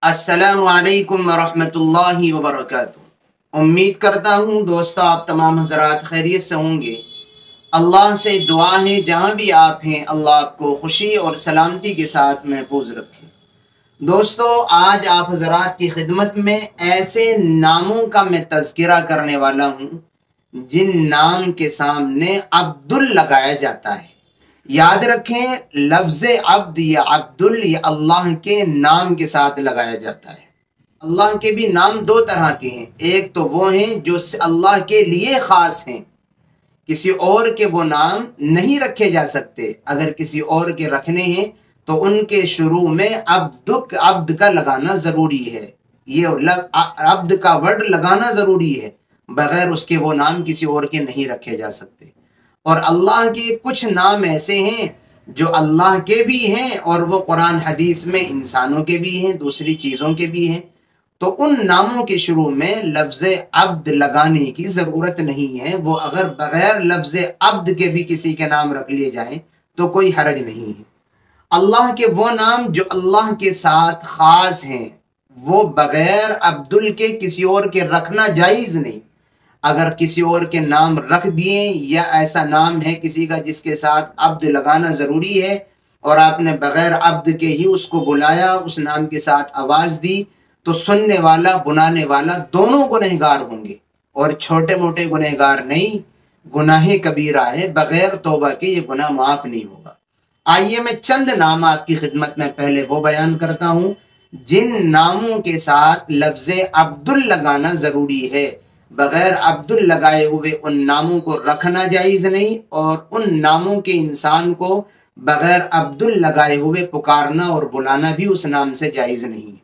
अस्सलामु अलैकुम वरहमतुल्लाहि वबरकातुहू। उम्मीद करता हूँ दोस्तों आप तमाम हज़रात खैरियत से होंगे। अल्लाह से दुआ है जहाँ भी आप हैं अल्लाह आपको खुशी और सलामती के साथ महफूज रखे। दोस्तों आज आप हज़रात की खिदमत में ऐसे नामों का मैं तज़किरा करने वाला हूँ जिन नाम के सामने अब्दुल लगाया जाता है। याद रखें, लफ्ज़ अब्द या अब्दुल ये अल्लाह के नाम के साथ लगाया जाता है। अल्लाह के भी नाम दो तरह के हैं, एक तो वो हैं जो अल्लाह के लिए ख़ास हैं, किसी और के वो नाम नहीं रखे जा सकते। अगर किसी और के रखने हैं तो उनके शुरू में अब्द का लगाना ज़रूरी है। ये अब्द का वर्ड लगाना ज़रूरी है, बगैर उसके वो नाम किसी और के नहीं रखे जा सकते। और अल्लाह के कुछ नाम ऐसे हैं जो अल्लाह के भी हैं और वो कुरान हदीस में इंसानों के भी हैं, दूसरी चीज़ों के भी हैं। तो उन नामों के शुरू में लफ्ज़ अब्द लगाने की ज़रूरत नहीं है। वो अगर बग़ैर लफ्ज़ अब्द के भी किसी के नाम रख लिए जाएं तो कोई हरज नहीं है। अल्लाह के वो नाम जो अल्लाह के साथ ख़ास हैं वो बग़ैर अब्दुल के किसी और के रखना जायज़ नहीं। अगर किसी और के नाम रख दिए या ऐसा नाम है किसी का जिसके साथ अब्द लगाना ज़रूरी है और आपने बग़ैर अब्द के ही उसको बुलाया, उस नाम के साथ आवाज़ दी, तो सुनने वाला बुलाने वाला दोनों गुनहगार होंगे और छोटे मोटे गुनहगार नहीं, गुनाह कबीरा है, बग़ैर तौबा के ये गुनाह माफ़ नहीं होगा। आइए मैं चंद नाम आपकी खिदमत में पहले वो बयान करता हूँ जिन नामों के साथ लफ्ज़ अब्दुल लगाना ज़रूरी है। बग़ैर अब्दुल लगाए हुए उन नामों को रखना जायज़ नहीं और उन नामों के इंसान को बग़ैर अब्दुल लगाए हुए पुकारना और बुलाना भी उस नाम से जायज़ नहीं है।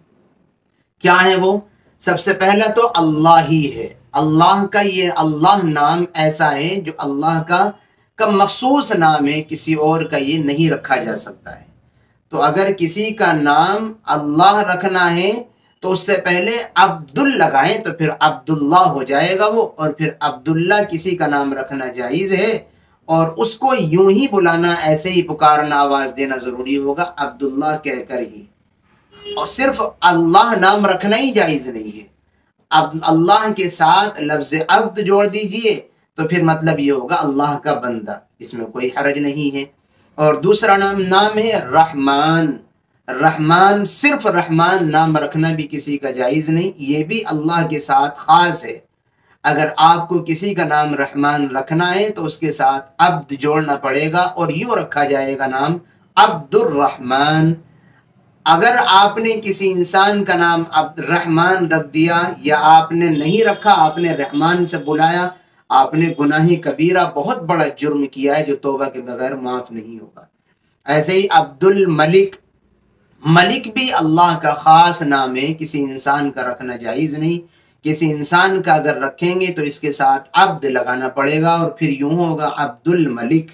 क्या है वो? सबसे पहला तो अल्लाह ही है। अल्लाह का ये अल्लाह नाम ऐसा है जो अल्लाह का मखसूस नाम है, किसी और का ये नहीं रखा जा सकता है। तो अगर किसी का नाम अल्लाह रखना है तो उससे पहले अब्दुल लगाएं तो फिर अब्दुल्लाह हो जाएगा वो, और फिर अब्दुल्ला किसी का नाम रखना जायज़ है और उसको यूं ही बुलाना, ऐसे ही पुकारना, आवाज़ देना ज़रूरी होगा अब्दुल्ला कहकर ही। और सिर्फ अल्लाह नाम रखना ही जायज़ नहीं है। अब अल्लाह के साथ लफ्ज़ अब्द जोड़ दीजिए तो फिर मतलब ये होगा अल्लाह का बंदा, इसमें कोई हरज नहीं है। और दूसरा नाम है रहमान। रहमान, सिर्फ रहमान नाम रखना भी किसी का जायज़ नहीं, ये भी अल्लाह के साथ ख़ास है। अगर आपको किसी का नाम रहमान रखना है तो उसके साथ अब्द जोड़ना पड़ेगा और यूँ रखा जाएगा नाम अब्दुर रहमान। अगर आपने किसी इंसान का नाम रहमान रख दिया या आपने नहीं रखा, आपने रहमान से बुलाया, आपने गुनाह कबीरा, बहुत बड़ा जुर्म किया है जो तौबा के बगैर माफ़ नहीं होगा। ऐसे ही अब्दुल मलिक, मलिक भी अल्लाह का ख़ास नाम है, किसी इंसान का रखना जायज़ नहीं। किसी इंसान का अगर रखेंगे तो इसके साथ अब्द लगाना पड़ेगा और फिर यूँ होगा अब्दुल मलिक।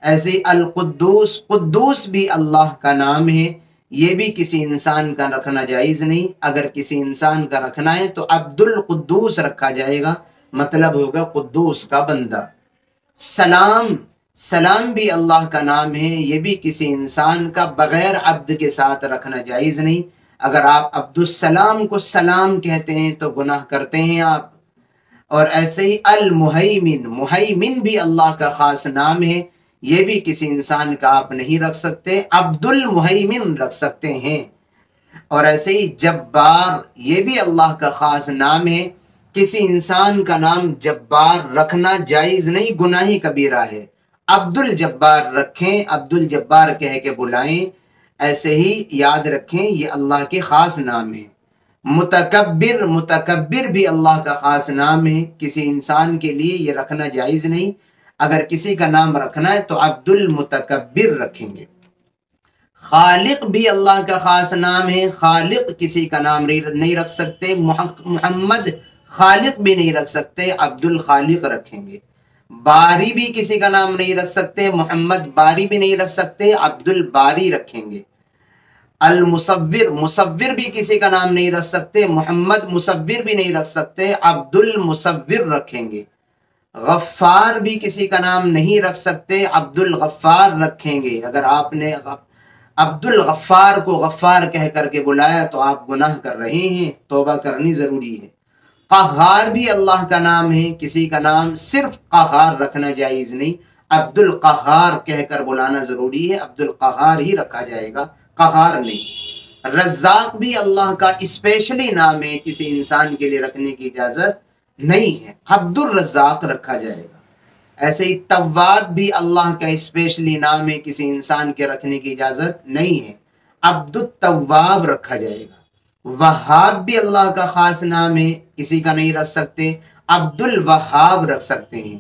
ऐसे ही अल कुद्दूस, कुद्दूस भी अल्लाह का नाम है, ये भी किसी इंसान का रखना जायज़ नहीं। अगर किसी इंसान का रखना है तो अब्दुल कुद्दूस रखा जाएगा, मतलब होगा कुद्दूस का बंदा। सलाम, सलाम भी अल्लाह का नाम है, ये भी किसी इंसान का बग़ैर अब्द के साथ रखना जायज़ नहीं। अगर आप अब्दुस्सलाम को सलाम कहते हैं तो गुनाह करते हैं आप। और ऐसे ही अल मुहैमिन, मुहैमिन भी अल्लाह का ख़ास नाम है, ये भी किसी इंसान का आप नहीं रख सकते, अब्दुल मुहैमिन रख सकते हैं। और ऐसे ही जब्बार, ये भी अल्लाह का ख़ास नाम है, किसी इंसान का नाम जब्बार रखना जायज़ नहीं, गुनाही कबीरा है। अब्दुल जब्बार रखें, अब्दुल जब्बार कह के बुलाएं। ऐसे ही याद रखें ये अल्लाह के ख़ास नाम है। मुतकब्बिर, मुतकब्बिर भी अल्लाह का ख़ास नाम है, किसी इंसान के लिए ये रखना जायज़ नहीं। अगर किसी का नाम रखना है तो अब्दुल मुतकब्बिर रखेंगे। खालिक भी अल्लाह का ख़ास नाम है, खालिक किसी का नाम नहीं रख सकते, मोहम्मद खालिक भी नहीं रख सकते, अब्दुल खालिक रखेंगे। बारी भी किसी का नाम नहीं रख सकते, मोहम्मद बारी भी नहीं रख सकते, अब्दुल बारी रखेंगे। अल मुसव्विर, मुसव्विर भी किसी का नाम नहीं रख सकते, मोहम्मद मुसव्विर भी नहीं रख सकते, अब्दुल मुसव्विर रखेंगे। गफ्फार भी किसी का नाम नहीं रख सकते, अब्दुल गफ्फार रखेंगे। अगर आपने عبد الغفار کو غفار کہہ کر کے بلایا تو آپ گناہ کر رہے ہیں، توبہ کرنی ضروری ہے۔ قہار بھی اللہ کا نام ہے، کسی کا نام صرف قہار رکھنا جائز نہیں، عبد القہار کہہ کر بلانا ضروری ہے، عبد القہار ہی رکھا جائے گا، قہار نہیں۔ رزاق بھی اللہ کا اسپیشلی نام ہے، کسی انسان کے لیے رکھنے کی اجازت نہیں ہے، عبد الرزاق رکھا جائے گا۔ ایسے ہی تواب بھی اللہ کا اسپیشلی نام ہے، کسی انسان کے رکھنے کی اجازت نہیں ہے، عبد التواب رکھا جائے گا۔ وہاب بھی اللہ کا خاص نام ہے، کسی کا نہیں رکھ سکتے، عبد الوہاب رکھ سکتے ہیں۔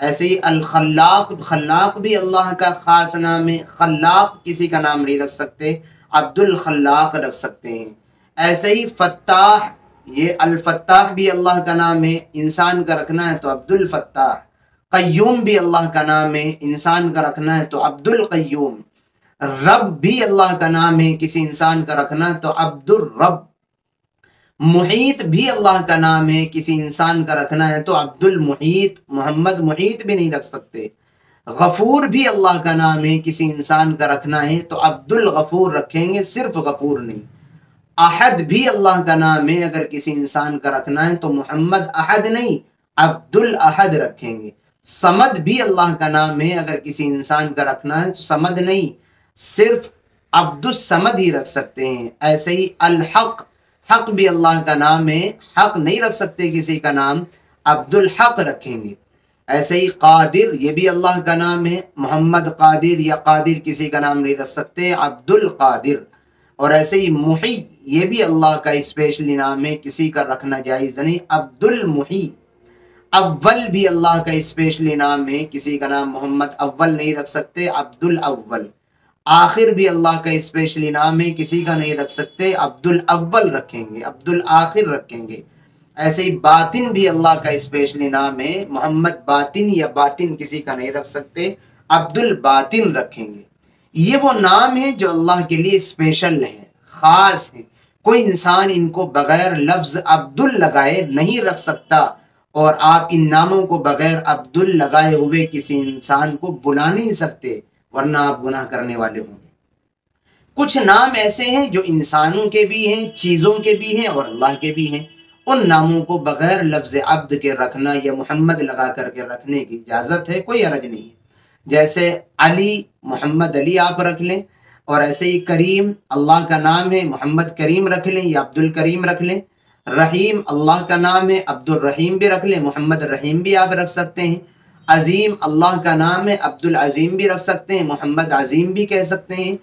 ایسے ہی الخلاق، خلاق بھی اللہ کا خاص نام ہے، خلاق کسی کا نام نہیں رکھ سکتے، عبد الخلاق رکھ سکتے ہیں۔ ایسے ہی فتاح، یہ الفتاح بھی اللہ کا نام ہے، انسان کا رکھنا ہے تو عبد الفتاح۔ قیوم بھی اللہ کا نام ہے، انسان کا رکھنا ہے تو عبد القیوم۔ رب بھی اللہ کا نام ہے، کسی انسان کا رکھنا ہے تو عبد الرب۔ محیط بھی اللہ کا نام ہے، کسی انسان کا رکھنا ہے تو عبد المحیط، محمد محیط بھی نہیں رکھ سکتے۔ غفور بھی اللہ کا نام ہے، کسی انسان کا رکھنا ہے تو عبد الغفور رکھیں گے، صرف غفور نہیں۔ احد بھی اللہ کا نام ہے، اگر کسی انسان کا رکھنا ہے تو محمد احد نہیں، عبد الاحد رکھیں گے۔ صمد بھی اللہ کا نام ہے، اگر کسی انسان کا رکھنا ہے تو صمد نہیں، صرف عبد الصمد ہی رکھ سکتے ہیں۔ ایسے ہی الحق، حق بھی اللہ کا نام ہے، حق نہیں رکھ سکتے کسی کا نام، عبد الحق رکھیں گے۔ ایسے ہی قادر، یہ بھی اللہ کا نام ہے، محمد قادر یا قادر کسی کا نام نہیں رکھ سکتے، عبد القادر۔ اور ایسے ہی محی، یہ بھی اللہ کا اسپیشلی نام ہے، کسی کا رکھنا جائز نہیں، عبد المحی۔ اول بھی اللہ کا اسپیشلی نام ہے، کسی کا نام محمد اول نہیں رکھ سکتے، عبد الاول۔ آخر بھی اللہ کا اسپیشلی نام ہے، کسی کا نہیں رکھ سکتے، عبد الاول رکھیں گے، عبد الآخر رکھیں گے۔ ایسے ہی باطن بھی اللہ کا اسپیشلی نام ہے، محمد باطن یا باطن کسی کا نہیں رکھ سکتے، عبد الباطن رکھیں گے۔ یہ وہ نام ہیں جو اللہ کے لیے اسپیشل ہیں، خاص ہیں، کوئی انسان ان کو بغیر لفظ عبد لگائے نہیں رکھ سکتا، اور آپ ان ناموں کو بغیر عبد لگائے ہوئے کسی انسان کو بلا نہیں سکتے، ورنہ آپ گناہ کرنے والے ہوں گے۔ کچھ نام ایسے ہیں جو انسانوں کے بھی ہیں، چیزوں کے بھی ہیں اور اللہ کے بھی ہیں، ان ناموں کو بغیر لفظ عبد کے رکھنا یا محمد لگا کر کے رکھنے کی اجازت ہے، کوئی حرج نہیں ہے۔ جیسے علی، محمد علی آپ رکھ لیں، اور ایسے ہی کریم اللہ کا نام ہے، محمد کریم رکھ لیں یا عبد الکریم رکھ لیں۔ رحیم اللہ کا نام ہے، عبد الرحیم بھی رکھ لیں، محمد رحیم بھی آپ رکھ سکتے ہیں۔ عظیم اللہ کا نام ہے، عبد العظیم بھی رکھ سکتے ہیں، محمد عظیم بھی کہہ سکتے ہیں۔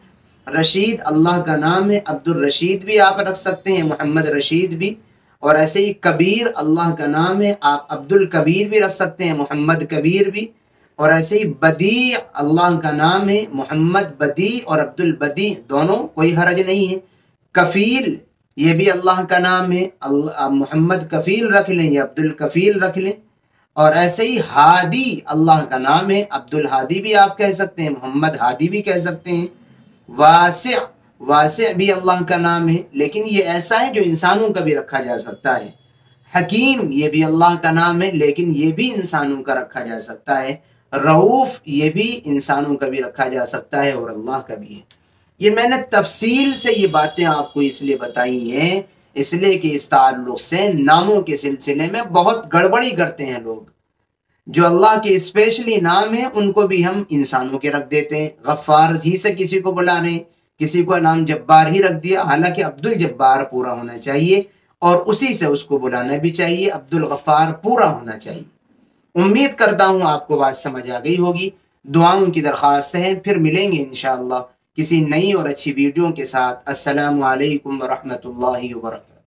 رشید اللہ کا نام ہے، عبد الرشید بھی آپ رکھ سکتے ہیں، محمد رشید بھی۔ اور ایسے ہی کبیر اللہ کا نام ہے، آپ عبد الکبیر بھی رکھ سکتے ہیں، محمد کبیر بھی۔ اور ایسے ہی بدیع اللہ کا نام ہے، محمد بدیع اور عبد البدیع دونوں، کوئی حرج نہیں ہے۔ کفیل یہ بھی اللہ کا نام ہے، محمد کفیل رکھ لیں یا عبد الکفیل رکھ لیں۔ اور ایسے ہی ہادی اللہ کا نام ہے، عبد الہادی بھی آپ کہہ سکتے ہیں، محمد ہادی بھی کہہ سکتے ہیں۔ واسع، واسع بھی اللہ کا نام ہے، لیکن یہ ایسا ہے جو انسانوں کا بھی رکھا جا سکتا ہے۔ حکیم یہ بھی اللہ کا نام ہے، لیکن یہ بھی انسانوں کا رکھا جا سکتا ہے۔ رؤوف یہ بھی انسانوں کا بھی رکھا جا سکتا ہے اور اللہ کا بھی ہے۔ یہ میں نے تفصیل سے یہ باتیں آپ کو اس لیے بتائی ہیں، اس لیے کہ اس تعلق سے ناموں کے سلسلے میں بہت گڑبڑی کرتے ہیں لوگ۔ جو اللہ کے اسپیشلی نام ہیں ان کو بھی ہم انسانوں کے رکھ دیتے ہیں، غفار ہی سے کسی کو بلا رہے ہیں، کسی کو نام جبار ہی رکھ دیا، حالانکہ عبد الجبار پورا ہونا چاہیے اور اسی سے اس کو بلانا بھی چاہیے، عبد الغفار پورا ہونا چاہیے۔ امید کرتا ہوں آپ کو بات سمجھ آ گئی ہوگی۔ دعاؤں کی درخواست ہے، پھر ملیں گے انشاءاللہ کسی نئی اور اچھی ویڈیو کے ساتھ۔ السلام علیکم ورحمۃ اللہ وبرکاتہ۔